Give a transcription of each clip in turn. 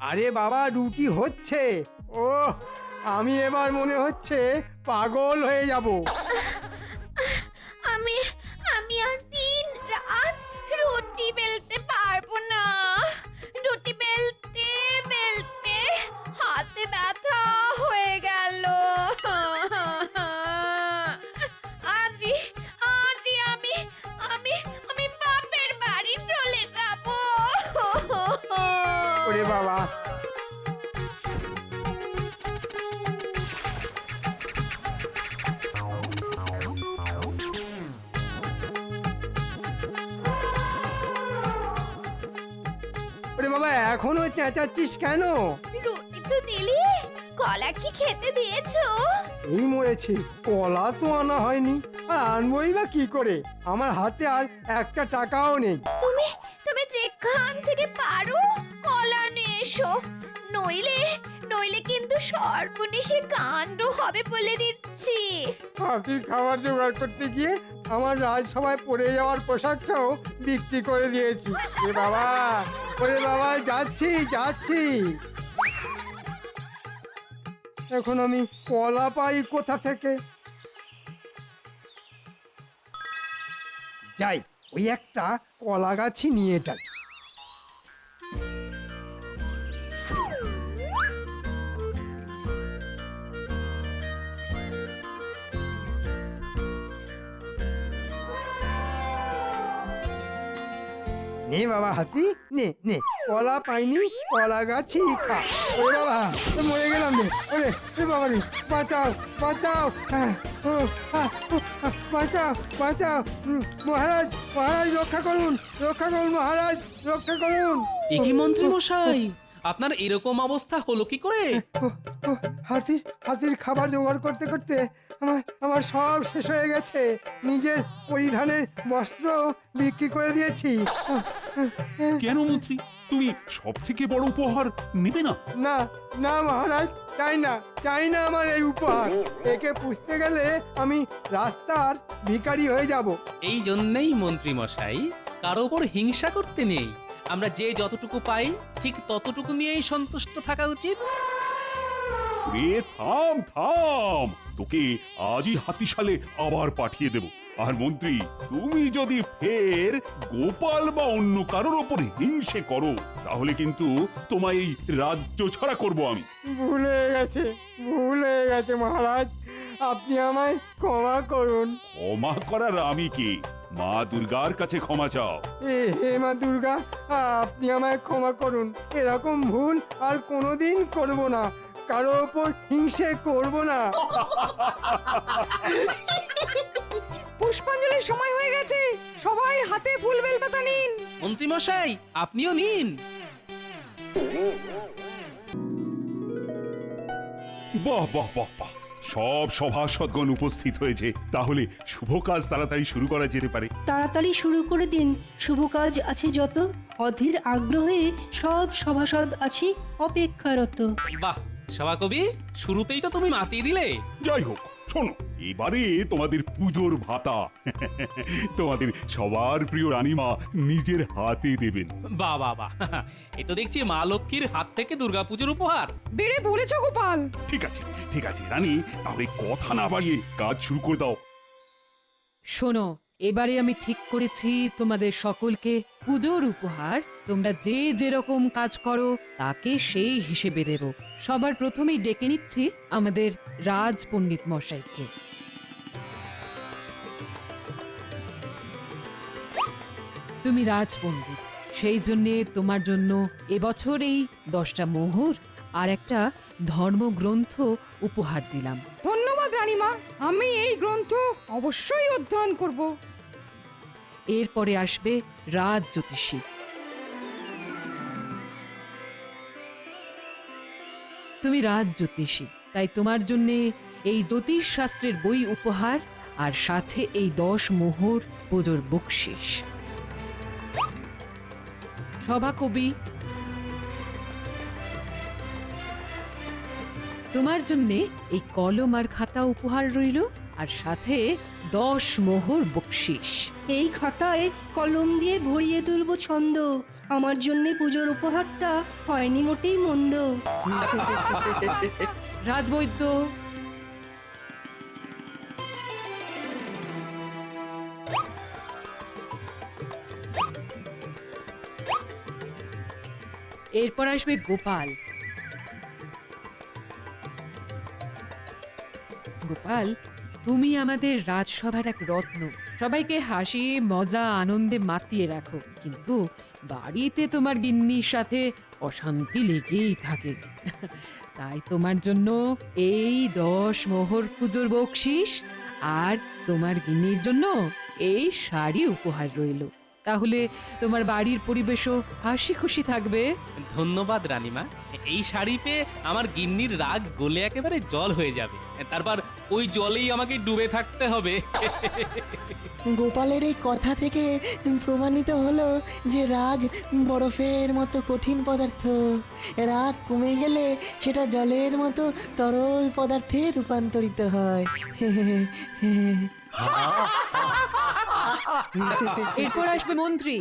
আরে বাবা, রুটি হচ্ছে। ও, আমি এবার মনে হচ্ছে পাগল হয়ে যাব। আমি আমি আর দিন রাত রুটি বেলতে পারবো না। রুটি বেলতে বেলতে হাতে ব্যথা হয়ে গেল। আজই আজই আমি আমি আমি বাপের বাড়ি চলে যাব। ওরে বাবা, ওরে বাবা, এখনো চেঁচাচ্ছিস কেন? রুটি তো দিলি, কলা কি খেতে দিয়েছো? এই মরেছে, কলা তো আনা হয়নি। আর আনবই বা কি করে? আমার হাতে আর একটা টাকাও নেই। তুমি তুমি যেখান থেকে পারো কলা নিয়ে এসো, নইলে নইলে কিন্তু সর্বনেশে কাণ্ড হবে বলে দিচ্ছি। হাতির খাবার জোগাড় করতে গিয়ে আমার রাজসভায় পড়ে যাওয়ার পোশাকটাও বিক্রি করে দিয়েছি। এ বাবা, ওরে বাবা, যাচ্ছি যাচ্ছি। এখন আমি কলা পাই কোথা থেকে? যাই, ওই একটা কলা গাছই নিয়ে যাই। নে বাবা হাতি, নে নে, কলা পাইনি, কলা গাছই খা। ওরে বাবা, মরে গেলাম রে। ওরে বাবা রে, বাঁচাও বাঁচাও, ও, বাঁচাও বাঁচাও। মহারাজ মহারাজ, রক্ষা করুন রক্ষা করুন, মহারাজ রক্ষা করুন। এ কি মন্ত্রী মশাই, আপনার এরকম অবস্থা হলো কি করে? হাতির খাবার জোগাড় করতে করতে আমার আমার সব শেষ হয়ে গেছে। নিজের পরিধানের বস্ত্র বিক্রি করে দিয়েছি। কেন মন্ত্রী, তুমি সব থেকে বড় উপহার নেবে না? না না মহারাজ, চাই না আমার এই উপহার। একে পুষতে গেলে আমি রাস্তার ভিখারি হয়ে যাব। এই জন্যই মন্ত্রী মশাই, কারো ওপর হিংসা করতে নেই। আমরা যে যতটুকু পাই ঠিক ততটুকু নিয়েই সন্তুষ্ট থাকা উচিত। রে থাম থাম, তোকে আজই হাতিশালে আবার পাঠিয়ে দেব। আর মন্ত্রী, তুমি যদি ফের গোপাল বা অন্য কারোর ওপর হিংসে করো, তাহলে কিন্তু তোমায় এই রাজ্য ছাড়া করব আমি। ভুল হয়ে গেছে মহারাজ, আপনি আমায় ক্ষমা করুন। ক্ষমা করার আমি কি? মা দুর্গার কাছে ক্ষমা চাও। হে মা দুর্গা, আপনি আমায় ক্ষমা করুন। এরকম ভুল আর কোনোদিন করব না, কারো ওপর হিংসে করব না। পুষ্পাঞ্জলির সময় হয়ে গেছে, সবাই হাতে ফুল বেলপাতা নিন। মন্ত্রী মশাই, আপনিও নিন। বাহ বাহ বাহ বাহ, সব সভাসদগণ উপস্থিত হয়েছে। তাহলে শুভ কাজ তাড়াতাড়ি শুরু করা যেতে পারে। তাড়াতাড়ি শুরু করে দিন, শুভ কাজ আছে যত। অধীর আগ্রহে সব সভাসদ আছি অপেক্ষারত। বাহ সভাকবি, শুরুতেই তো তুমি মাতিয়ে দিলে। যাই হোক, শোনো, এবারে তোমাদের পুজোর ভাতা তোমাদের সবার প্রিয় রানীমা নিজের হাতে দেবেন। বাহ বাহ বাহ, এ তো দেখছি মা লক্ষ্মীর হাত থেকে দুর্গাপুজোর উপহার। বেড়ে বলেছ গোপাল। ঠিক আছে রানী, তাহলে কথা না বাড়িয়ে কাজ শুরু করে দাও। শোনো, এবারে আমি ঠিক করেছি তোমাদের সকলকে পুজোর উপহার তোমরা যে যেরকম কাজ করো তাকে সেই হিসেবে দেব। সবার প্রথমেই ডেকে নিচ্ছি আমাদের রাজ পণ্ডিত মশাইকে। তুমি রাজ পণ্ডিত, সেই জন্যে তোমার জন্য এবছর এই 10টা মোহর আর একটা ধর্মগ্রন্থ উপহার দিলাম। ধন্যবাদ রানীমা, আমি এই গ্রন্থ অবশ্যই অধ্যয়ন করব। এরপরে আসবে রাজ জ্যোতিষী। তুমি রাজ জ্যোতিষী, তাই তোমার জন্যে এই জ্যোতিষ শাস্ত্রের বই উপহার আর সাথে এই 10 মোহর পুজোর বকশিস। সভাকবি, তোমার জন্যে এই কলম আর খাতা উপহার রইল। আর সাথে 10 মোহর বকশিস। এই খাতায় কলম দিয়ে ভরিয়ে তুলবো ছন্দ। আমার জন্য পুজোর উপহারটা হয়নি মোটেই মন্দ। রাজবৈদ্য, এরপর আসবে গোপাল। গোপাল, তুমি আমাদের রাজসভার এক রত্ন। সবাইকে হাসি মজা আনন্দে মাতিয়ে রাখো, কিন্তু বাড়িতে তোমার গিন্নির সাথে অশান্তি লেগেই থাকে। তাই তোমার জন্য এই 10 মোহর পুজোর বকশিস আর তোমার গিন্নির জন্য এই শাড়ি উপহার রইল। তাহলে তোমার বাড়ির পরিবেশও হাসি খুশি থাকবে। ধন্যবাদ রানীমা, এই শাড়ি পেয়ে আমার গিন্নির রাগ গলে একেবারে জল হয়ে যাবে। তারপর ওই জলেই আমাকে ডুবে থাকতে হবে। গোপালের এই কথা থেকে প্রমাণিত হলো যে রাগ বরফের মতো কঠিন পদার্থ। রাগ কমে গেলে সেটা জলের মতো তরল পদার্থে রূপান্তরিত হয়। এরপর আসবে মন্ত্রী।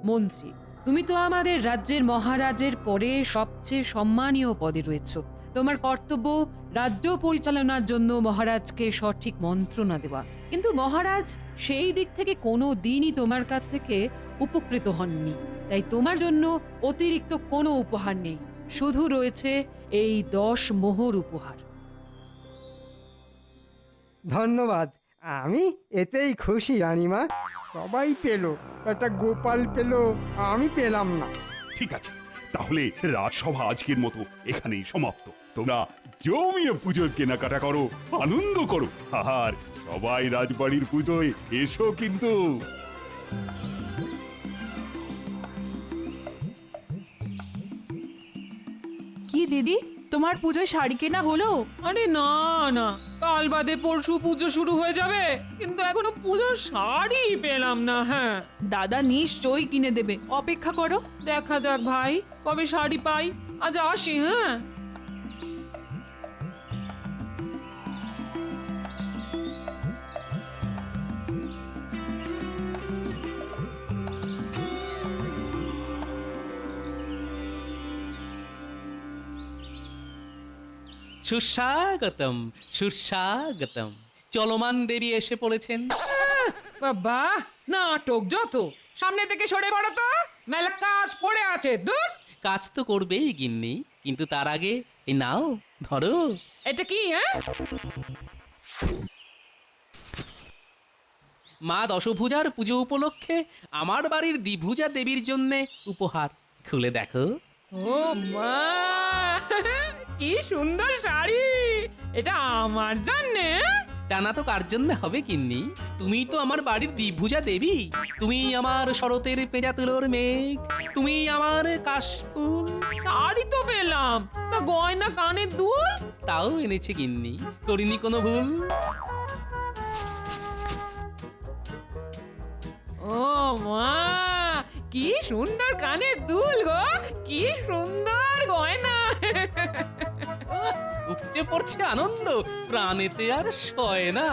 মন্ত্রী, তুমি তো আমাদের রাজ্যের মহারাজের পরে সবচেয়ে সম্মানীয় পদে রয়েছো। তোমার কর্তব্য রাজ্য পরিচালনার জন্য মহারাজকে সঠিক মন্ত্রণা দেওয়া। কিন্তু মহারাজ সেই দিক থেকে কোনো দিনই তোমার কাছ থেকে উপকৃত হননি। তাই তোমার জন্য অতিরিক্ত কোনো উপহার নেই, শুধু রয়েছে এই 10 মোহর উপহার। ধন্যবাদ, আমি এতেই খুশি রানীমা। সবাই পেল, একটা গোপাল পেল, আমি পেলাম না। ঠিক আছে, তাহলে রাজসভা আজকের মতো এখানেই সমাপ্ত। তোমরা জমিয়ে পুজোর কেনাকাটা করো, আনন্দ করো, আর সবাই রাজবাড়ির পুজোয় এসো কিন্তু। কি দিদি, তোমার পুজোয় শাড়ি কেনা হলো? আরে না না, কাল বাদে পরশু পুজো শুরু হয়ে যাবে, কিন্তু এখনো পুজোর শাড়ি পেলাম না। হ্যাঁ, দাদা নিশ্চয়ই কিনে দেবে, অপেক্ষা করো। দেখা যাক ভাই, কবে শাড়ি পাই। আজ আসি। হ্যাঁ, সুস্বাগতম, সুস্বাগতম। চলমান দেবী এসে পড়েছেন। বাবা, নাটক যত, সামনে থেকে সরে পড়ো তো, মেলা কাজ পড়ে আছে। দূর। কাজ তো করবেই গিন্নি, কিন্তু তার আগে এই নাও, ধরো। এটা কি? হ্যাঁ, মা দশভুজার পুজো উপলক্ষে আমার বাড়ির দ্বিভুজা দেবীর জন্য উপহার। খুলে দেখো। ও মা, কি সুন্দর শাড়ি! এটা আমার জন্যে? টানা তো কার জন্য হবে গিন্নি? তুমি তো আমার বাড়ির দ্বিভুজা দেবী। তুমি আমার শরতের পেঁজা তুলোর মেঘ, তুমি আমার কাশফুল। শাড়ি তো পেলাম, তা গয়না কানের দুল? তাও এনেছে গিন্নি, করিনি কোনো ভুল। ও মা, কি সুন্দর কানের দুল গো, কি সুন্দর গয়না! উপচে পড়ছে আনন্দ, প্রাণেতে আর সয় না।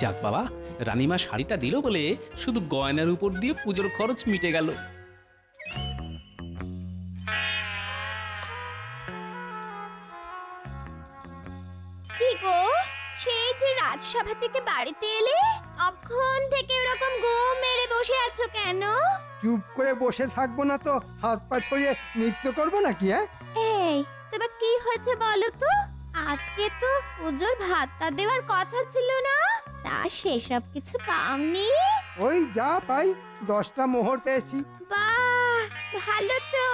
যাক বাবা, রানীমা শাড়িটা দিল বলে শুধু গয়নার উপর দিয়ে পুজোর খরচ মিটে গেল। কি গো, সেই যে রাজসভা থেকে বাড়িতে এলে, অখন থেকে ওরকম ঘুম মেরে বসে আছো কেন? চুপ করে বসে থাকবো না তো হাত পা ছড়িয়ে নৃত্য করবো নাকি? হ্যাঁ, এই, তোমার কি হয়েছে বলো তো? আজকে তো পুজোর ভাতটা দেওয়ার কথা ছিল না, তা সেসব কিছু পাওনি? ওই যা পাই 10টা মোহর পেয়েছি। বাহ, ভালো তো।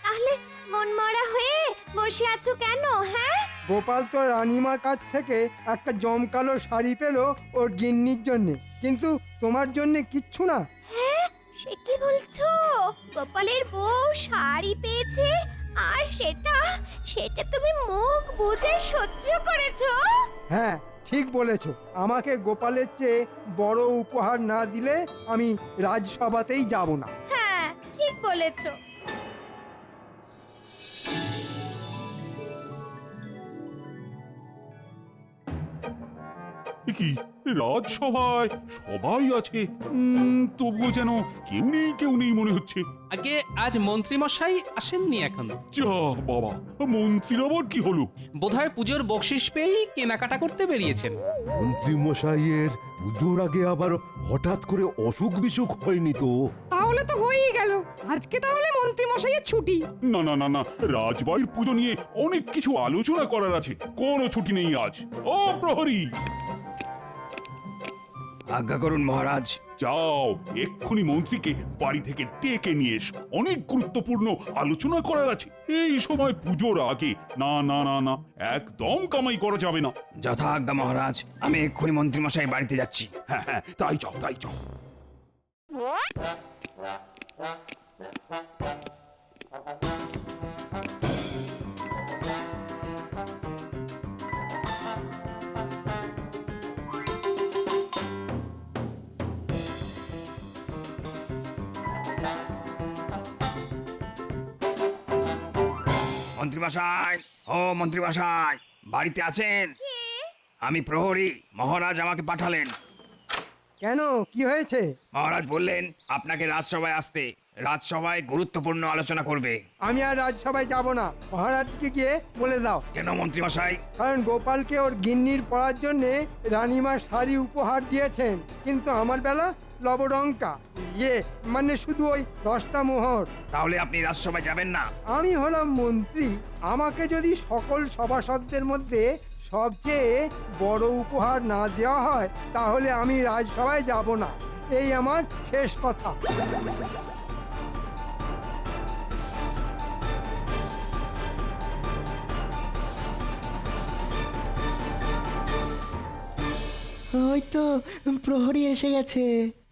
তাহলে মনমরা হয়ে বসে আছো কেন? হ্যাঁ, গোপাল তো রানীমার কাছ থেকে একটা জমকালো শাড়ি পেলো ওর গিন্নির জন্যে, কিন্তু তোমার জন্যে কিচ্ছু না। হ্যাঁ, সে কি বলছো? গোপালের বউ শাড়ি পেয়েছে, আর সেটা সেটা তুমি মুখ বুজে সহ্য করেছো? হ্যাঁ, ঠিক বলেছো। আমাকে গোপালের চেয়ে বড় উপহার না দিলে আমি রাজসভাতেই যাব না। হ্যাঁ, ঠিক বলেছো। কি রাজসভায় সবাই আছে, তবুও যেন কেউ নেই মনে হচ্ছে। আগে আজ মন্ত্রী মশাই আসেননি এখনো। যা বাবা, মন্ত্রীর আবার কি হলো? বোধহয় পুজোর বকশিস পেয়েই কেনাকাটা করতে বেরিয়েছেন। মন্ত্রী মশাইয়ের পুজোর আগে আবার হঠাৎ করে অসুখ বিসুখ হয়নি তো? তাহলে তো হয়েই গেল। আজকে তাহলে মন্ত্রী মশাইয়ের ছুটি। না না না না, রাজবাড়ির পুজো নিয়ে অনেক কিছু আলোচনা করার আছে, কোনো ছুটি নেই আজ। ও প্রহরী, আজ্ঞা করুন মহারাজ। যাও এক্ষুনি মন্ত্রীকে বাড়ি থেকে ডেকে নিয়ে এসো, অনেক গুরুত্বপূর্ণ আলোচনা করার আছে এই সময় পুজোর আগে। না না না না, একদম কামাই করা যাবে না। যথা আজ্ঞা মহারাজ, আমি এক্ষুনি মন্ত্রী মশাই বাড়িতে যাচ্ছি। হ্যাঁ হ্যাঁ, তাই যাও তাই যাও। মন্ত্রী মশাই, ও মন্ত্রী মশাই, বাড়িতে আছেন? আমি প্রহরী, মহারাজ আমাকে পাঠালেন। কেন, কি হয়েছে? মহারাজ বললেন আপনাকে রাজসভায় আসতে, রাজসভায় গুরুত্বপূর্ণ আলোচনা করবে। আমি আর রাজসভায় যাব না, মহারাজকে গিয়ে বলে দাও। কেন মন্ত্রী মশাই? কারণ গোপালকে ওর গিন্নির পড়ার জন্য রানীমা শাড়ি উপহার দিয়েছেন, কিন্তু আমার বেলা লবডঙ্কা, মানে শুধু ওই 10টা মোহর। তাহলে আপনি রাজসভায় যাবেন না? আমি হলাম মন্ত্রী, আমাকে যদি সকল সভাসদদের মধ্যে সবচেয়ে বড় উপহার না দেওয়া হয় তাহলে আমি রাজসভায় যাব না, এই আমার শেষ কথা। ওই তো প্রহরী এসে গেছে।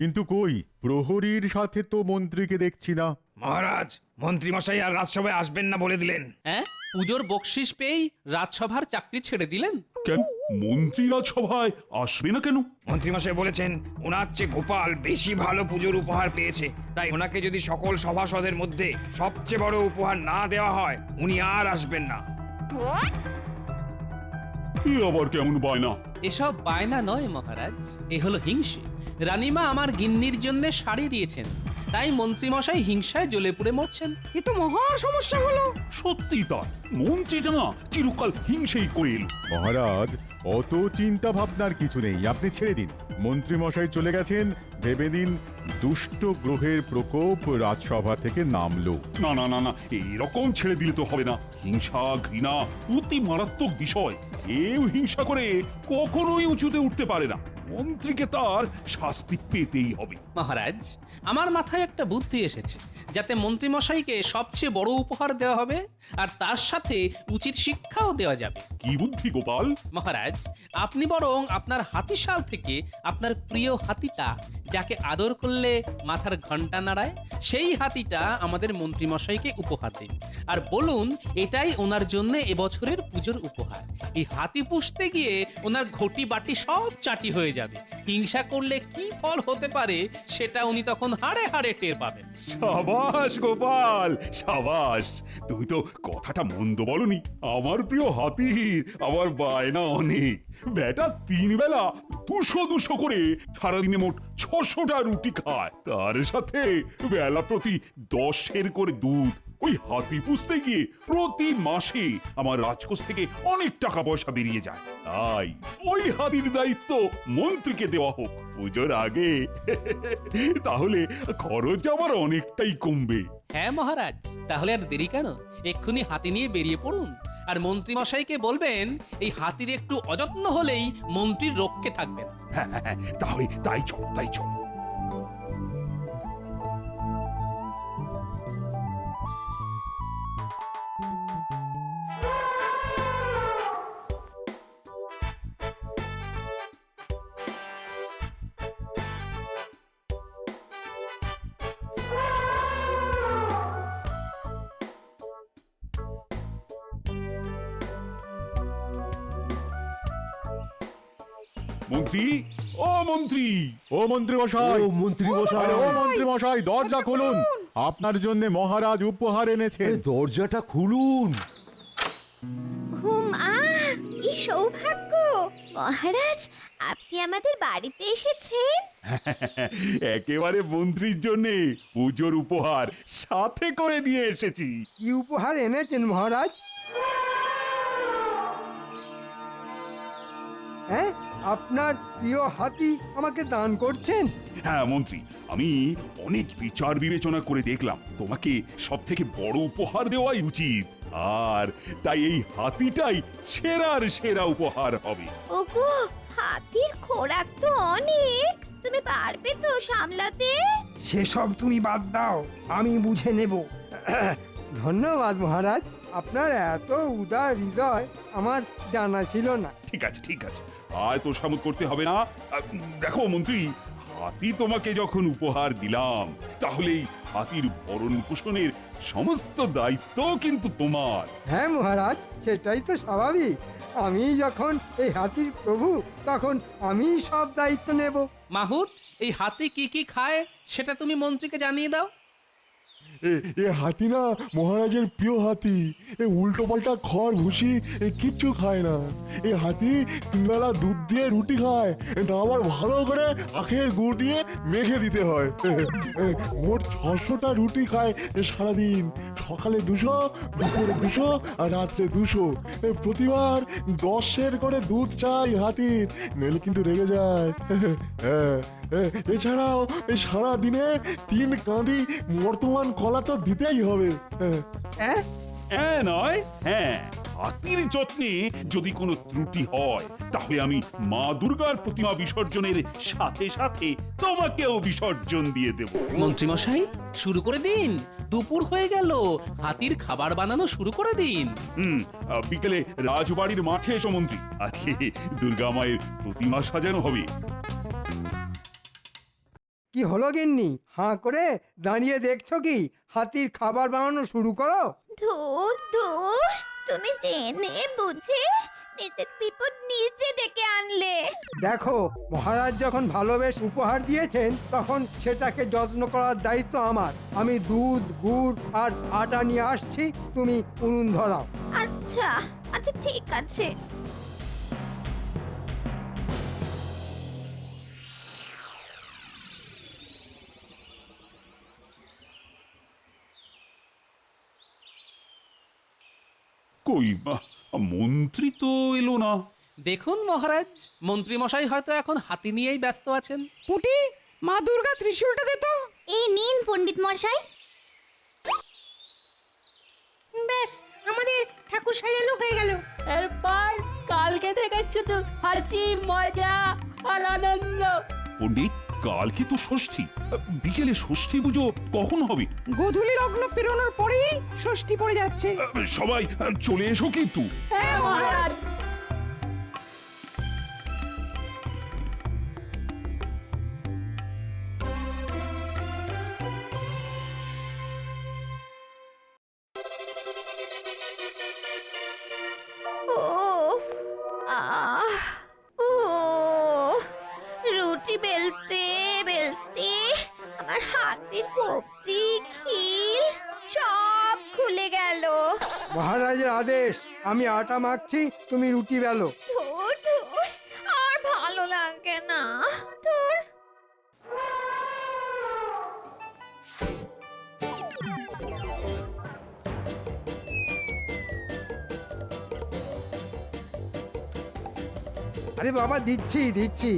কিন্তু কই, প্রহরীর সাথে তো মন্ত্রীকে দেখছি না। মহারাজ, মন্ত্রী মশাই আর রাজসভায় আসবেন না বলে দিলেন। হ্যাঁ, পুজোর বকশিস পেয়েই রাজসভার চাকরি ছেড়ে দিলেন। কেন মন্ত্রী রাজসভায় আসবে না কেন? মন্ত্রী মশাই বলেছেন ওনার চেয়ে গোপাল বেশি ভালো পুজোর উপহার পেয়েছে, তাই ওনাকে যদি সকল সভাসদের মধ্যে সবচেয়ে বড় উপহার না দেওয়া হয় উনি আর আসবেন না। এ আবার কেমন বায়না? এসব বায়না নয় মহারাজ, এ হলো হিংসে। রানীমা আমার গিন্নির জন্য শাড়ি দিয়েছেন, তাই মন্ত্রী মশাই হিংসায় জ্বলে পুড়ে মরছেন। এ তো মহা সমস্যা হলো। সত্যি তাই, মন্ত্রীটা না চিরকাল হিংসেই করে এলো। মহারাজ, অত চিন্তা ভাবনার কিছু নেই, আপনি ছেড়ে দিন। মন্ত্রী মশাই চলে গেছেন, ভেবে দিন দুষ্ট গ্রহের প্রকোপ রাজসভা থেকে নামলো। না না না না, এরকম ছেড়ে দিলে তো হবে না। হিংসা ঘৃণা অতি মারাত্মক বিষয়, কেউ হিংসা করে কখনোই উঁচুতে উঠতে পারে না। মন্ত্রীকে তার শাস্তি পেতেই হবে। মহারাজ, আমার মাথায় একটা বুদ্ধি এসেছে, যাতে মন্ত্রী মশাইকে সবচেয়ে বড় উপহার দেওয়া হবে আর তার সাথে উচিত শিক্ষাও দেওয়া যাবে। কি বুদ্ধি গোপাল? মহারাজ, আপনি বরং আপনার হাতিশাল থেকে আপনার প্রিয় হাতিটা, যাকে আদর করলে মাথার ঘন্টা নাড়ায়, সেই হাতিটা আমাদের মন্ত্রী মশাইকে উপহার দিন আর বলুন এটাই ওনার জন্য এবছরের পুজোর উপহার। এই হাতি পুষতে গিয়ে ওনার ঘটি বাটি সব চাটি হয়ে যাবে। হিংসা করলে কি ফল হতে পারে সেটা উনি তখন হাড়ে হাড়ে টের পাবেন। সাবাস গোপাল, সাবাস। তুমি তো কথাটা মন্দ বলনি। আমার প্রিয় হাতির আমার বায়না অনেক। বেটা 3 বেলা 200 করে সারাদিনে মোট 600টা রুটি খায়, তার সাথে বেলা প্রতি 10 করে দুধ। ওই হাতি পুষতে গিয়ে প্রতি মাসে আমার রাজকোষ থেকে অনেক টাকা পয়সা বেরিয়ে যায়। তাই ওই হাতির দায়িত্ব মন্ত্রীকে দেওয়া হোক পুজোর আগে, তাহলে খরচ আমার অনেকটাই কমবে। হ্যাঁ মহারাজ, তাহলে আর দেরি কেন, এক্ষুনি হাতি নিয়ে বেরিয়ে পড়ুন আর মন্ত্রী মশাইকে বলবেন এই হাতির একটু অযত্ন হলেই মন্ত্রীর রক্ষে থাকবেন। হ্যাঁ হ্যাঁ, তাহলে তাই চল তাই চল। মন্ত্রী, ও মন্ত্রী, ও মন্ত্রী মশাই, ও মন্ত্রী মশাই, ও মন্ত্রী মশাই, দরজা খুলুন, আপনার জন্য মহারাজ উপহার এনেছেন। দরজাটা খুলুন। ঘুম কি সৌভাগ্য মহারাজ, আপনি আমাদের বাড়িতে এসেছেন। একেবারে মন্ত্রীর জন্যে পুজোর উপহার সাথে করে নিয়ে এসেছি। কি উপহার এনেছেন মহারাজ? হ্যাঁ, আপনার প্রিয় হাতি আমাকে দান করছেন? হ্যাঁ মন্ত্রী, আমি অনেক বিচার বিবেচনা করে দেখলাম তোমাকে সব থেকে বড় উপহার দেওয়াই উচিত, আর তাই এই হাতিটাই সেরার সেরা উপহার হবে। ওগো, হাতির খোরাক তো অনেক, তুমি পারবে তো সামলাতে? সেসব তুমি বাদ দাও, আমি বুঝে নেব। ধন্যবাদ মহারাজ, আপনার এত উদার হৃদয় আমার জানা ছিল না। ঠিক আছে ঠিক আছে, আর তো সামুদ করতে হবে না। দেখো মন্ত্রী, হাতি তোমাকে যখন উপহার দিলাম, তাহলে এই হাতির ভরণ পোষণের সমস্ত দায়িত্ব কিন্তু তোমার। হ্যাঁ মহারাজ, সেটাই তো স্বাভাবিক। আমি যখন এই হাতির প্রভু, তখন আমি সব দায়িত্ব নেব। মাহুত, এই হাতি কি কি খায় সেটা তুমি মন্ত্রীকে জানিয়ে দাও। এ হাতি না মহারাজের প্রিয় হাতি। এ উল্টো পাল্টা খড় ভুসি কিচ্ছু খায় না। এই হাতি তিনবেলা দুধ দিয়ে রুটি খায়, তা আবার ভালো করে আখের গুড় দিয়ে মেখে দিতে হয়। মোট 600টা রুটি খায় সারাদিন। সকালে 200, দুপুরে 200 আর রাত্রে 200। প্রতিবার 10 সের করে দুধ চাই হাতির, নইলে কিন্তু রেগে যায়। এছাড়াও এই সারা দিনে 3 কাঁদি বর্তমান কলা তো দিতেই হবে। হ্যাঁ হ্যাঁ নয় হ্যাঁ, হাতির যত্নে যদি কোনো ত্রুটি হয়, তাহলে আমি মা দুর্গার প্রতিমা বিসর্জনের সাথে সাথে তোমাকেও বিসর্জন দিয়ে দেব। মন্ত্রীমশাই, শুরু করে দিন। দুপুর হয়ে গেল, হাতির খাবার বানানো শুরু করে দিন। বিকেলে রাজবাড়ির মাঠে এসো মন্ত্রী, আজকে দুর্গা মায়ের প্রতিমা সাজানো হবে। কি হলো গিন্নি, হাঁ করে দাঁড়িয়ে দেখছো কি? হাতির খাবার বানানো শুরু করো। ধুর ধুর, তুমি জেনে বুঝে নিজের বিপদ নিজে ডেকে আনলে। দেখো, মহারাজ যখন ভালোবেসে উপহার দিয়েছেন, তখন সেটাকে যত্ন করার দায়িত্ব আমার। আমি দুধ, গুড় আর আটা নিয়ে আসছি, তুমি উনুন ধরাও। আচ্ছা আচ্ছা, ঠিক আছে। কই মন্ত্রী তো এলো না। দেখুন মহারাজ, মন্ত্রীমশাই হয়তো এখন হাতি নিয়েই ব্যস্ত আছেন। পুটি, মা দুর্গা ত্রিশূলটা দে তো। এই নিন পণ্ডিত মশাই। ব্যাস, আমাদের ঠাকুর সাজানো হয়ে গেল। এরপর কালকে থেকে শুধু হাসি মজা আর আনন্দ। পণ্ডিত, কালকে তো ষষ্ঠী, বিকেলে ষষ্ঠী পুজো কখন হবে? গোধূলি লগ্ন পেরোনোর পরেই ষষ্ঠী পড়ে যাচ্ছে। সবাই চলে এসো কিন্তু। হ্যাঁ মহারাজ। রুটি বেলতে বেলতে আমার হাতের কবজি, খিল সব খুলে গেল। মহারাজের আদেশ, আমি আটা মাখছি, তুমি রুটি বেলো। ধুর ধুর, আর ভালো লাগে না। ধুর। আরে বাবা, দিচ্ছি দিচ্ছি।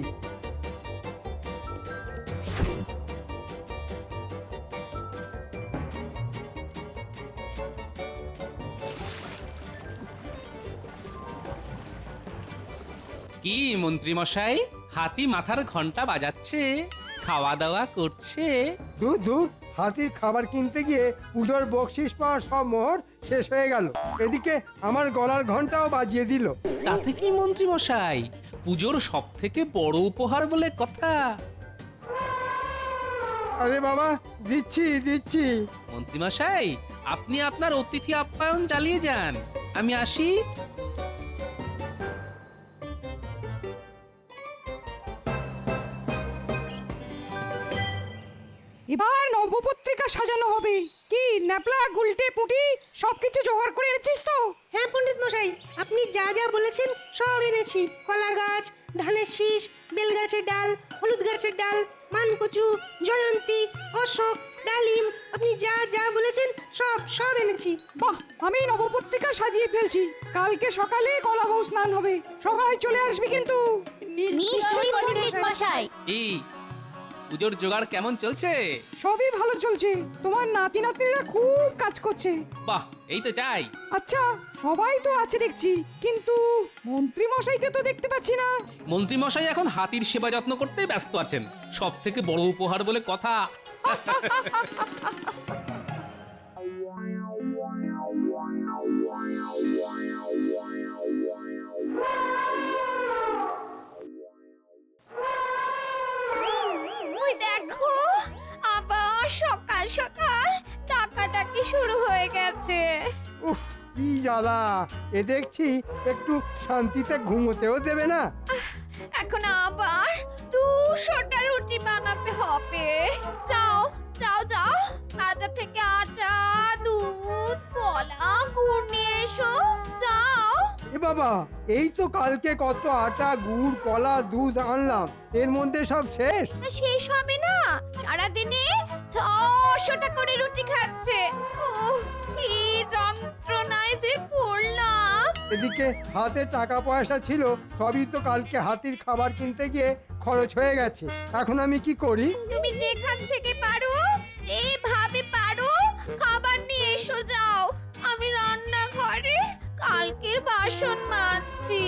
কি মন্ত্রীমশাই, হাতি মাথার ঘন্টা বাজাচ্ছে, খাওয়া দাওয়া করছে? দূর দূর, হাতির খাবার কিনতে গিয়ে পুজোর বকশিস পাওয়ার সব মোহর শেষ হয়ে গেল। এদিকে আমার গলার ঘন্টাও বাজিয়ে দিল। তাতে কি মন্ত্রীমশাই, পুজোর সব থেকে বড় উপহার বলে কথা। আরে বাবা, দিচ্ছি দিচ্ছি। মন্ত্রীমশাই, আপনি আপনার অতিথি আপ্যায়ন চালিয়ে যান, আমি আসি। এবার নবপত্রিকা নবপত্রিকা সাজানো হবে। কি ন্যাপলা গুলটে পুটি সবকিছু জোগাড় করে এনেছিস তো? হ্যাঁ পণ্ডিত মশাই, আপনি যা যা বলেছেন সব এনেছি। কলা গাছ, ধানের শীষ, বেল গাছের ডাল, হলুদ গাছের ডাল, মানকচু, জয়ন্তী, অশোক, ডালিম, আপনি যা যা বলেছেন সব এনেছি। বাহ, আমি নবপত্রিকা সাজিয়ে ফেলছি। কালকে সকালে কলা বউ স্নান হবে, সবাই চলে আসবি কিন্তু। নিশ্চয়ই পণ্ডিত মশাই। কি পুজোর জোগাড় কেমন চলছে? সবই ভালো চলছে, তোমার নাতি নাতনিরা খুব কাজ করছে। বাহ, এই তো চাই। আচ্ছা, সবাই তো আছে দেখছি, কিন্তু মন্ত্রী মশাইকে তো দেখতে পাচ্ছি না। মন্ত্রী মশাই এখন হাতির সেবা যত্ন করতে ব্যস্ত আছেন, সব থেকে বড় উপহার বলে কথা। ওই দেখো, আবার সকাল সকাল ডাকাডাকি শুরু হয়ে গেছে। উফ, কি জ্বালা! এ দেখছি একটু শান্তিতে ঘুমোতেও দেবে না। এখন আবার 200টা রুটি বানাতে হবে। যাও যাও যাও, বাজার থেকে আটা, দুধ, কলা, গুড় নিয়ে এসো। যাও। এ বাবা, এই তো কালকে কত আটা, গুড়, কলা, দুধ আনলাম, এর মধ্যে সব শেষ। তা শেষ হবে না, সারাদিনে 600টা করে রুটি খাচ্ছে। ওহ, কি যন্ত্রণায় যে পড়লাম। এদিকে হাতে টাকা পয়সা ছিল, সবই তো কালকে হাতির খাবার কিনতে গিয়ে খরচ হয়ে গেছে। এখন আমি কি করি? তুমি যেখান থেকে পারো, যেভাবে পারো খাবার নিয়ে এসো। যাও, আমি রান্নাঘরে কালকের বাসন মাজছি।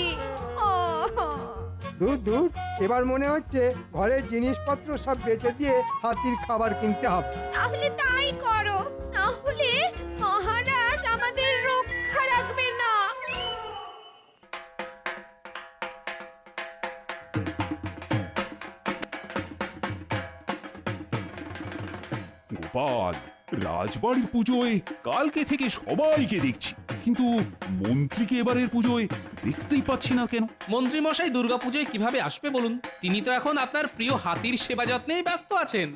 ও দূর, এবার মনে হচ্ছে ঘরের জিনিসপত্র সব বেচে দিয়ে হাতির খাবার কিনতে হবে। তাহলে তাই করো, না হলে মহারাজ আমাদের রক্ষা রাখবে না। গোপাল, রাজবাড়ির পুজোয় কালকে থেকে সবাইকে দেখছি, কিন্তু মন্ত্রীকে এবারের পুজোয় দেখতেই পাচ্ছি না কেন? মন্ত্রী মশাই দুর্গাপুজোয় কিভাবে আসবে বলুন? তিনি তো এখন আপনার প্রিয় হাতির সেবা যত্নেই ব্যস্ত আছেন।